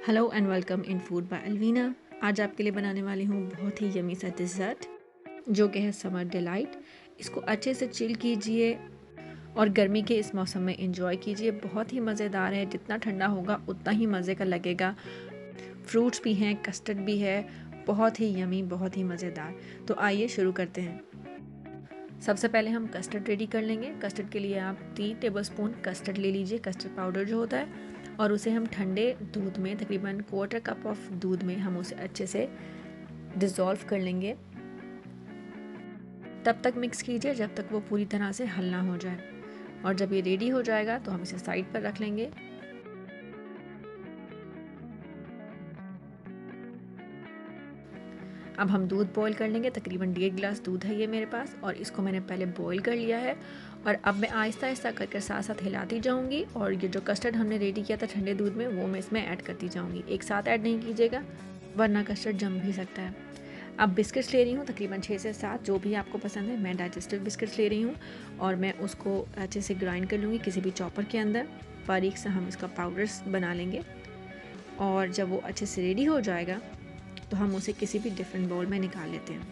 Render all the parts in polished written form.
Hello and welcome in food by Alvina. आज आपके लिए बनाने वाली हूँ बहुत ही यमी सा डिज़र्ट जो कि है समर डिलाइट। इसको अच्छे से चिल कीजिए और गर्मी के इस मौसम में एंजॉय कीजिए। बहुत ही मज़ेदार है, जितना ठंडा होगा उतना ही मज़े का लगेगा। फ्रूट्स भी हैं, कस्टर्ड भी है, बहुत ही यमी, बहुत ही मज़ेदार। तो आइए शुरू करते हैं। सबसे पहले हम कस्टर्ड रेडी कर लेंगे। कस्टर्ड के लिए आप 3 टेबलस्पून कस्टर्ड ले लीजिए, कस्टर्ड पाउडर जो होता है, और उसे हम ठंडे दूध में, तकरीबन 1/4 कप ऑफ दूध में हम उसे अच्छे से डिज़ोल्व कर लेंगे। तब तक मिक्स कीजिए जब तक वो पूरी तरह से हल ना हो जाए, और जब ये रेडी हो जाएगा तो हम इसे साइड पर रख लेंगे। अब हम दूध बॉईल कर लेंगे। तकरीबन 1.5 गिलास दूध है ये मेरे पास, और इसको मैंने पहले बॉईल कर लिया है। और अब मैं आहिस्ता आहिस्ता करके साथ साथ हिलाती जाऊंगी, और ये जो कस्टर्ड हमने रेडी किया था ठंडे दूध में, वो मैं इसमें ऐड करती जाऊंगी। एक साथ ऐड नहीं कीजिएगा वरना कस्टर्ड जम भी सकता है। अब बिस्किट्स ले रही हूँ, तकरीबन 6 से 7, जो भी आपको पसंद है। मैं डाइजेस्टिव बिस्किट्स ले रही हूँ, और मैं उसको अच्छे से ग्राइंड कर लूँगी किसी भी चॉपर के अंदर। बारीक से हम इसका पाउडर बना लेंगे, और जब वो अच्छे से रेडी हो जाएगा तो हम उसे किसी भी डिफरेंट बाउल में निकाल लेते हैं।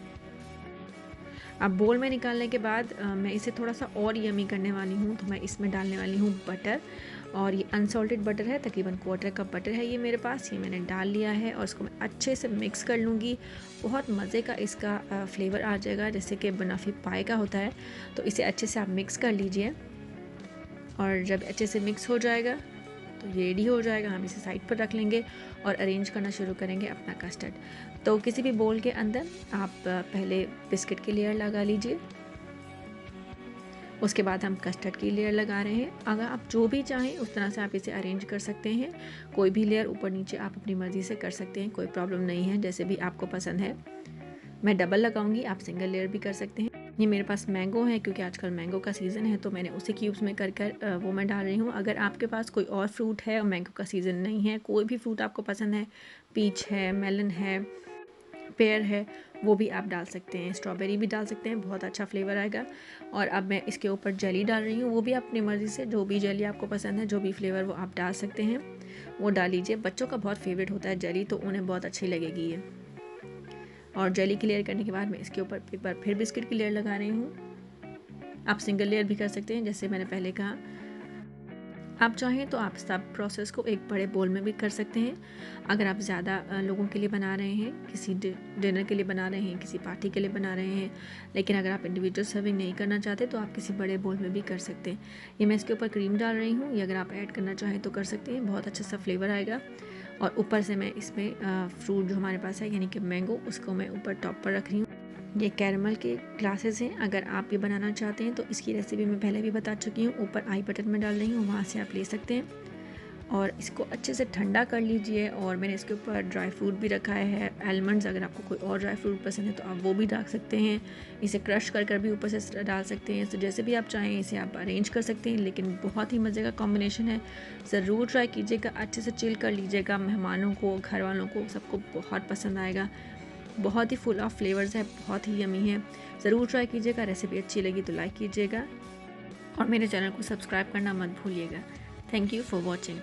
अब बाउल में निकालने के बाद मैं इसे थोड़ा सा और यमी करने वाली हूँ, तो मैं इसमें डालने वाली हूँ बटर। और ये अनसॉल्टेड बटर है, तकरीबन 1/4 कप बटर है ये मेरे पास। ये मैंने डाल लिया है, और इसको मैं अच्छे से मिक्स कर लूँगी। बहुत मज़े का इसका फ्लेवर आ जाएगा, जैसे कि बनाफी पाए का होता है। तो इसे अच्छे से आप मिक्स कर लीजिए, और जब अच्छे से मिक्स हो जाएगा तो ये रेडी हो जाएगा। हम इसे साइड पर रख लेंगे और अरेंज करना शुरू करेंगे अपना कस्टर्ड। तो किसी भी बोल के अंदर आप पहले बिस्किट की लेयर लगा लीजिए, उसके बाद हम कस्टर्ड की लेयर लगा रहे हैं। अगर आप जो भी चाहें उस तरह से आप इसे अरेंज कर सकते हैं। कोई भी लेयर ऊपर नीचे आप अपनी मर्ज़ी से कर सकते हैं, कोई प्रॉब्लम नहीं है, जैसे भी आपको पसंद है। मैं डबल लगाऊंगी, आप सिंगल लेयर भी कर सकते हैं। ये मेरे पास मैंगो है, क्योंकि आजकल मैंगो का सीज़न है, तो मैंने उसे क्यूब्स में कर वो मैं डाल रही हूँ। अगर आपके पास कोई और फ्रूट है और मैंगो का सीज़न नहीं है, कोई भी फ्रूट आपको पसंद है, पीच है, मेलन है, पेयर है, वो भी आप डाल सकते हैं। स्ट्रॉबेरी भी डाल सकते हैं, बहुत अच्छा फ्लेवर आएगा। और अब मैं इसके ऊपर जेली डाल रही हूँ, वो भी अपनी मर्ज़ी से, जो भी जेली आपको पसंद है, जो भी फ्लेवर वो आप डाल सकते हैं, वो डाल लीजिए। बच्चों का बहुत फेवरेट होता है जेली, तो उन्हें बहुत अच्छी लगेगी ये। और जेली की लेयर करने के बाद मैं इसके ऊपर एक बार फिर बिस्किट की लेयर लगा रही हूँ। आप सिंगल लेयर भी कर सकते हैं, जैसे मैंने पहले कहा। आप चाहें तो आप सब प्रोसेस को एक बड़े बोल में भी कर सकते हैं। अगर आप ज़्यादा लोगों के लिए बना रहे हैं, किसी डिनर के लिए बना रहे हैं, किसी पार्टी के लिए बना रहे हैं, लेकिन अगर आप इंडिविजुअल सर्विंग नहीं करना चाहते तो आप किसी बड़े बोल में भी कर सकते हैं। ये मैं इसके ऊपर क्रीम डाल रही हूँ, ये अगर आप ऐड करना चाहें तो कर सकते हैं, बहुत अच्छा सा फ्लेवर आएगा। और ऊपर से मैं इसमें फ्रूट जो हमारे पास है, यानी कि मैंगो, उसको मैं ऊपर टॉप पर रख रही हूँ। ये कैरमल के ग्लासेस हैं, अगर आप ये बनाना चाहते हैं तो इसकी रेसिपी मैं पहले भी बता चुकी हूँ, ऊपर आई बटन में डाल रही हूँ, वहाँ से आप ले सकते हैं। और इसको अच्छे से ठंडा कर लीजिए। और मैंने इसके ऊपर ड्राई फ्रूट भी रखा है, आलमंड्स। अगर आपको कोई और ड्राई फ्रूट पसंद है तो आप वो भी डाल सकते हैं। इसे क्रश कर भी ऊपर से डाल सकते हैं। तो जैसे भी आप चाहें इसे आप अरेंज कर सकते हैं, लेकिन बहुत ही मज़े का कॉम्बिनेशन है। ज़रूर ट्राई कीजिएगा, अच्छे से चिल कर लीजिएगा। मेहमानों को, घर वालों को, सबको बहुत पसंद आएगा। बहुत ही फुल ऑफ फ्लेवर्स है, बहुत ही यमी है। ज़रूर ट्राई कीजिएगा। रेसिपी अच्छी लगी तो लाइक कीजिएगा, और मेरे चैनल को सब्सक्राइब करना मत भूलिएगा। Thank you for watching.